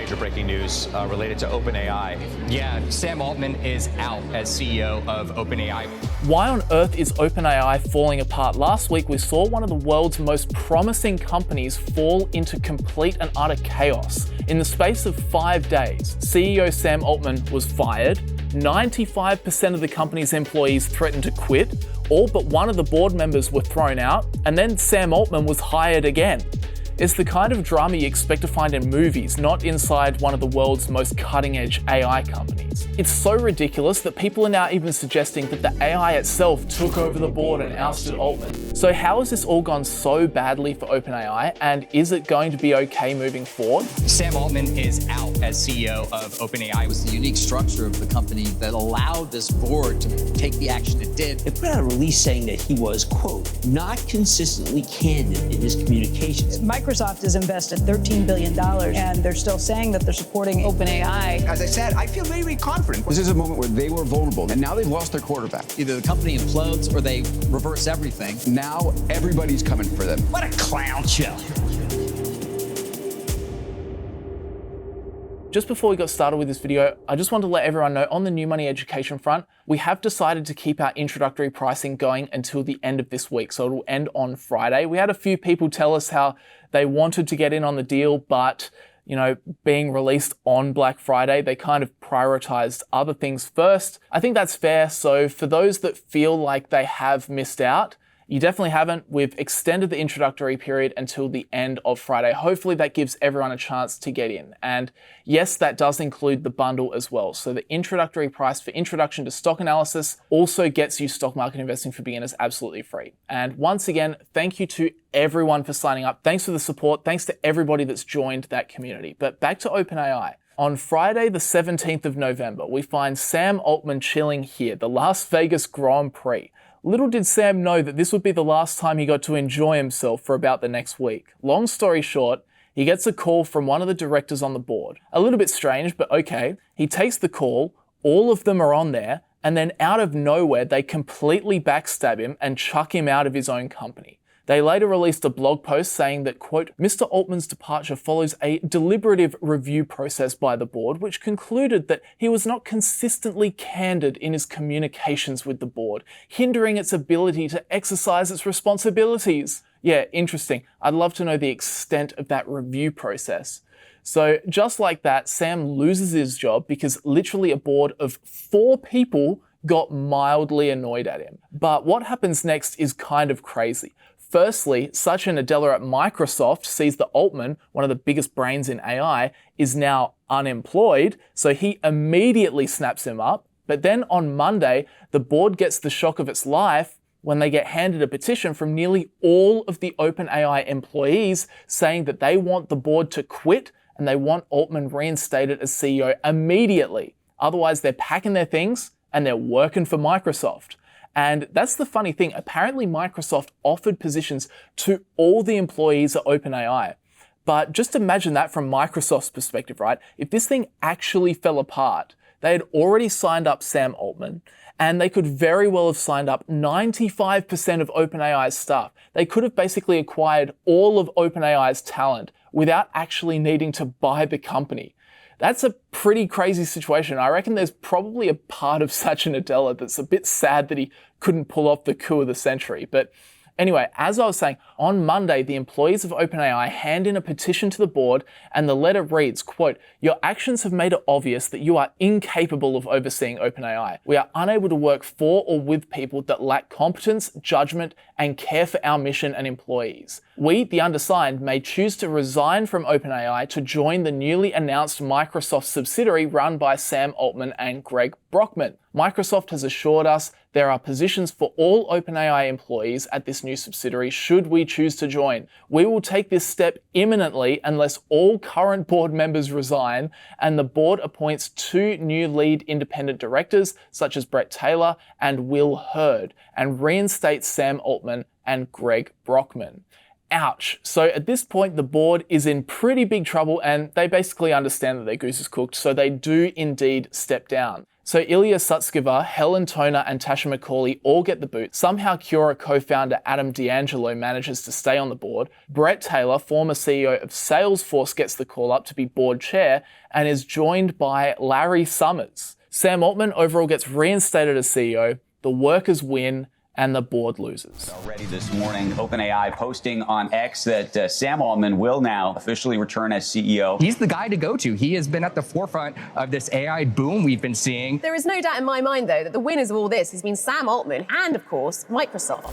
Major breaking news related to OpenAI. Yeah, Sam Altman is out as CEO of OpenAI. Why on earth is OpenAI falling apart? Last week, we saw one of the world's most promising companies fall into complete and utter chaos. In the space of 5 days, CEO Sam Altman was fired, 95% of the company's employees threatened to quit, all but one of the board members were thrown out, and then Sam Altman was hired again. It's the kind of drama you expect to find in movies, not inside one of the world's most cutting-edge AI companies. It's so ridiculous that people are now even suggesting that the AI itself took over the board and ousted Altman. So how has this all gone so badly for OpenAI, and is it going to be okay moving forward? Sam Altman is out as CEO of OpenAI. It was the unique structure of the company that allowed this board to take the action it did. They put out a release saying that he was, quote, not consistently candid in his communications. Microsoft has invested $13 billion, and they're still saying that they're supporting OpenAI. As I said, I feel very confident. This is a moment where they were vulnerable, and now they've lost their quarterback. Either the company implodes or they reverse everything. Now everybody's coming for them. What a clown show. Just before we got started with this video, I just want to let everyone know on the new money education front, we have decided to keep our introductory pricing going until the end of this week. So it'll end on Friday. We had a few people tell us how they wanted to get in on the deal, but being released on Black Friday, they kind of prioritized other things first. I think that's fair. So for those that feel like they have missed out, you definitely haven't. We've extended the introductory period until the end of Friday. Hopefully that gives everyone a chance to get in. And yes, that does include the bundle as well. So the introductory price for Introduction to Stock Analysis also gets you Stock Market Investing for Beginners absolutely free. And once again, thank you to everyone for signing up. Thanks for the support. Thanks to everybody that's joined that community. But back to OpenAI. On Friday, the 17th of November, we find Sam Altman chilling here, the Las Vegas Grand Prix. Little did Sam know that this would be the last time he got to enjoy himself for about the next week. Long story short, he gets a call from one of the directors on the board. A little bit strange, but okay. He takes the call, all of them are on there, and then out of nowhere, they completely backstab him and chuck him out of his own company. They later released a blog post saying that, quote, Mr. Altman's departure follows a deliberative review process by the board, which concluded that he was not consistently candid in his communications with the board, hindering its ability to exercise its responsibilities. Yeah, interesting. I'd love to know the extent of that review process. So just like that, Sam loses his job because literally a board of 4 people got mildly annoyed at him. But what happens next is kind of crazy. Firstly, Satya Nadella at Microsoft sees that Altman, one of the biggest brains in AI, is now unemployed, so he immediately snaps him up. But then on Monday, the board gets the shock of its life when they get handed a petition from nearly all of the OpenAI employees saying that they want the board to quit and they want Altman reinstated as CEO immediately. Otherwise, they're packing their things and they're working for Microsoft. And that's the funny thing. Apparently, Microsoft offered positions to all the employees at OpenAI. But just imagine that from Microsoft's perspective, right? If this thing actually fell apart, they had already signed up Sam Altman, and they could very well have signed up 95% of OpenAI's staff. They could have basically acquired all of OpenAI's talent without actually needing to buy the company. That's a pretty crazy situation. I reckon there's probably a part of Satya Nadella that's a bit sad that he couldn't pull off the coup of the century. But anyway, as I was saying, on Monday, the employees of OpenAI hand in a petition to the board, and the letter reads, quote, your actions have made it obvious that you are incapable of overseeing OpenAI. We are unable to work for or with people that lack competence, judgment, and care for our mission and employees. We, the undersigned, may choose to resign from OpenAI to join the newly announced Microsoft subsidiary run by Sam Altman and Greg Brockman. Microsoft has assured us there are positions for all OpenAI employees at this new subsidiary should we choose to join. We will take this step imminently unless all current board members resign and the board appoints 2 new lead independent directors such as Brett Taylor and Will Hurd and reinstates Sam Altman and Greg Brockman. Ouch. So at this point, the board is in pretty big trouble and they basically understand that their goose is cooked, so they do indeed step down. So Ilya Sutskever, Helen Toner, and Tasha McCauley all get the boot. Somehow Cura co-founder Adam D'Angelo manages to stay on the board. Brett Taylor, former CEO of Salesforce, gets the call up to be board chair and is joined by Larry Summers. Sam Altman overall gets reinstated as CEO, the workers win, and the board loses. Already this morning, OpenAI posting on X that Sam Altman will now officially return as CEO. He's the guy to go to. He has been at the forefront of this AI boom we've been seeing. There is no doubt in my mind, though, that the winners of all this has been Sam Altman and, of course, Microsoft.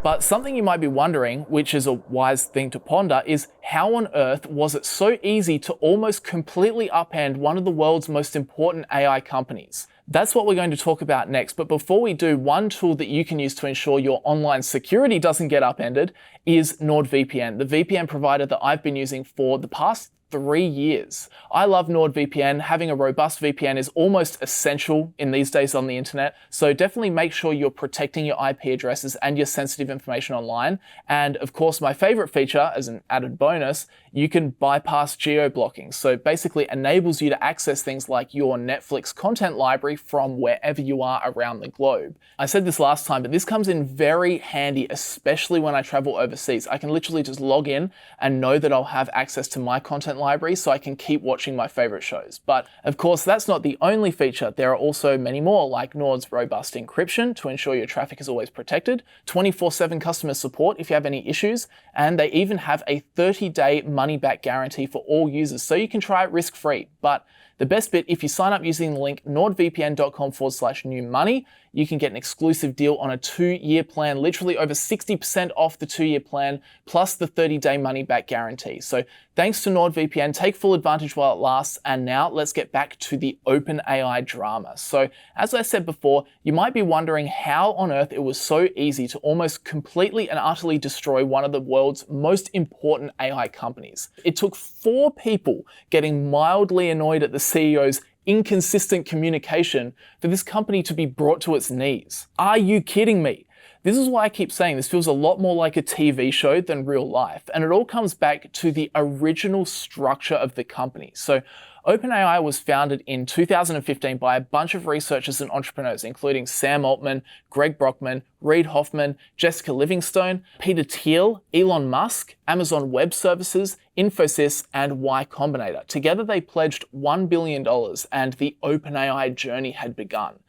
But something you might be wondering, which is a wise thing to ponder, is how on earth was it so easy to almost completely upend one of the world's most important AI companies? That's what we're going to talk about next. But before we do, one tool that you can use to ensure your online security doesn't get upended is NordVPN, the VPN provider that I've been using for the past 3 years. I love NordVPN. Having a robust VPN is almost essential in these days on the internet. So definitely make sure you're protecting your IP addresses and your sensitive information online. And of course, my favorite feature as an added bonus, you can bypass geo-blocking. So basically enables you to access things like your Netflix content library from wherever you are around the globe. I said this last time, but this comes in very handy, especially when I travel overseas. I can literally just log in and know that I'll have access to my content library so I can keep watching my favorite shows. But of course, that's not the only feature. There are also many more, like Nord's robust encryption to ensure your traffic is always protected, 24/7 customer support if you have any issues, and they even have a 30-day money-back guarantee for all users, so you can try it risk-free. But the best bit, if you sign up using the link nordvpn.com/newmoney, you can get an exclusive deal on a 2-year plan, literally over 60% off the 2-year plan, plus the 30-day money-back guarantee. So thanks to NordVPN, take full advantage while it lasts. And now let's get back to the OpenAI drama. So as I said before, you might be wondering how on earth it was so easy to almost completely and utterly destroy one of the world's most important AI companies. It took 4 people getting mildly annoyed at the CEO's inconsistent communication for this company to be brought to its knees. Are you kidding me? This is why I keep saying this feels a lot more like a TV show than real life, and it all comes back to the original structure of the company. So OpenAI was founded in 2015 by a bunch of researchers and entrepreneurs, including Sam Altman, Greg Brockman, Reid Hoffman, Jessica Livingstone, Peter Thiel, Elon Musk, Amazon Web Services, Infosys, and Y Combinator. Together they pledged $1 billion and the OpenAI journey had begun.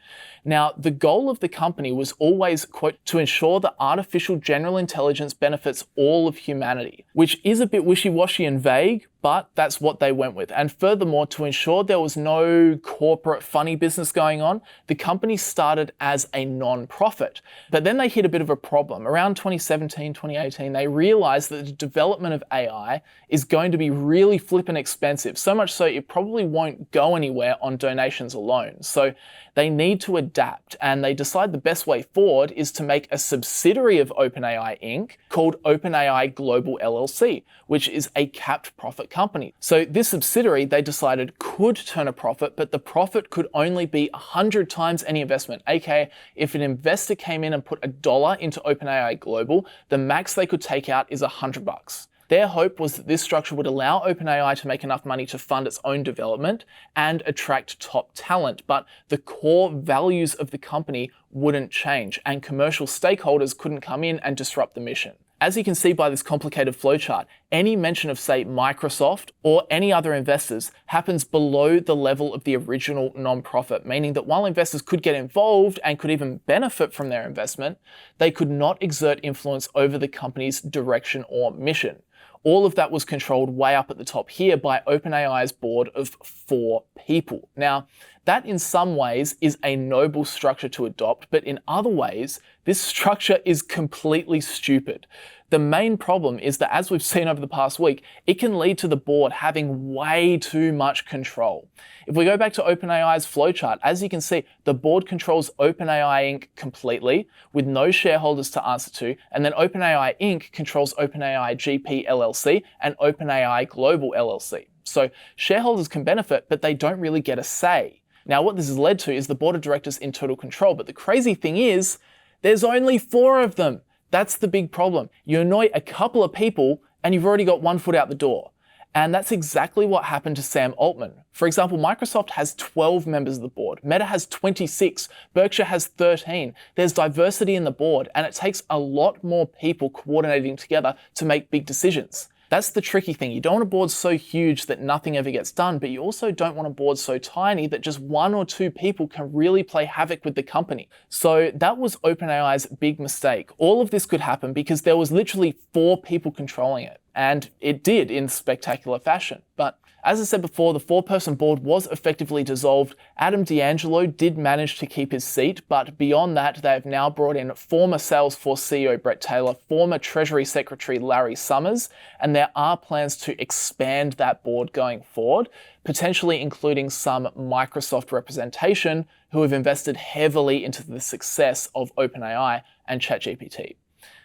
Now, the goal of the company was always, quote, to ensure that artificial general intelligence benefits all of humanity, which is a bit wishy-washy and vague, but that's what they went with. And furthermore, to ensure there was no corporate funny business going on, the company started as a non-profit. But then they hit a bit of a problem. Around 2017, 2018, they realized that the development of AI is going to be really flippin' expensive, so much so it probably won't go anywhere on donations alone. So they need to adapt, and they decide the best way forward is to make a subsidiary of OpenAI Inc. called OpenAI Global LLC, which is a capped profit company. So this subsidiary, they decided, could turn a profit, but the profit could only be 100 times any investment. AKA, if an investor came in and put $1 into OpenAI Global, the max they could take out is $100. Their hope was that this structure would allow OpenAI to make enough money to fund its own development and attract top talent, but the core values of the company wouldn't change, and commercial stakeholders couldn't come in and disrupt the mission. As you can see by this complicated flowchart, any mention of, say, Microsoft or any other investors happens below the level of the original non-profit, meaning that while investors could get involved and could even benefit from their investment, they could not exert influence over the company's direction or mission. All of that was controlled way up at the top here by OpenAI's board of 4 people. Now, that in some ways is a noble structure to adopt, but in other ways, this structure is completely stupid. The main problem is that, as we've seen over the past week, it can lead to the board having way too much control. If we go back to OpenAI's flowchart, as you can see, the board controls OpenAI Inc. completely, with no shareholders to answer to, and then OpenAI Inc. controls OpenAI GP LLC and OpenAI Global LLC. So shareholders can benefit, but they don't really get a say. Now, what this has led to is the board of directors in total control, but the crazy thing is, there's only 4 of them. That's the big problem. You annoy a couple of people and you've already got one foot out the door. And that's exactly what happened to Sam Altman. For example, Microsoft has 12 members of the board, Meta has 26, Berkshire has 13. There's diversity in the board, and it takes a lot more people coordinating together to make big decisions. That's the tricky thing. You don't want a board so huge that nothing ever gets done, but you also don't want a board so tiny that just 1 or 2 people can really play havoc with the company. So that was OpenAI's big mistake. All of this could happen because there was literally 4 people controlling it, and it did in spectacular fashion. But as I said before, the 4-person board was effectively dissolved. Adam D'Angelo did manage to keep his seat, but beyond that, they have now brought in former Salesforce CEO Bret Taylor, former Treasury Secretary Larry Summers, and there are plans to expand that board going forward, potentially including some Microsoft representation who have invested heavily into the success of OpenAI and ChatGPT.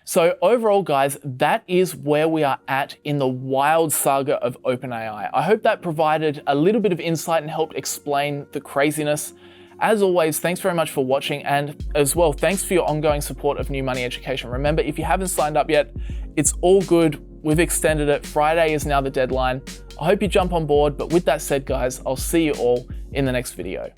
So overall, guys, that is where we are at in the wild saga of OpenAI. I hope that provided a little bit of insight and helped explain the craziness. As always, thanks very much for watching, and as well, thanks for your ongoing support of New Money Education. Remember, if you haven't signed up yet, it's all good. We've extended it. Friday is now the deadline. I hope you jump on board, but with that said, guys, I'll see you all in the next video.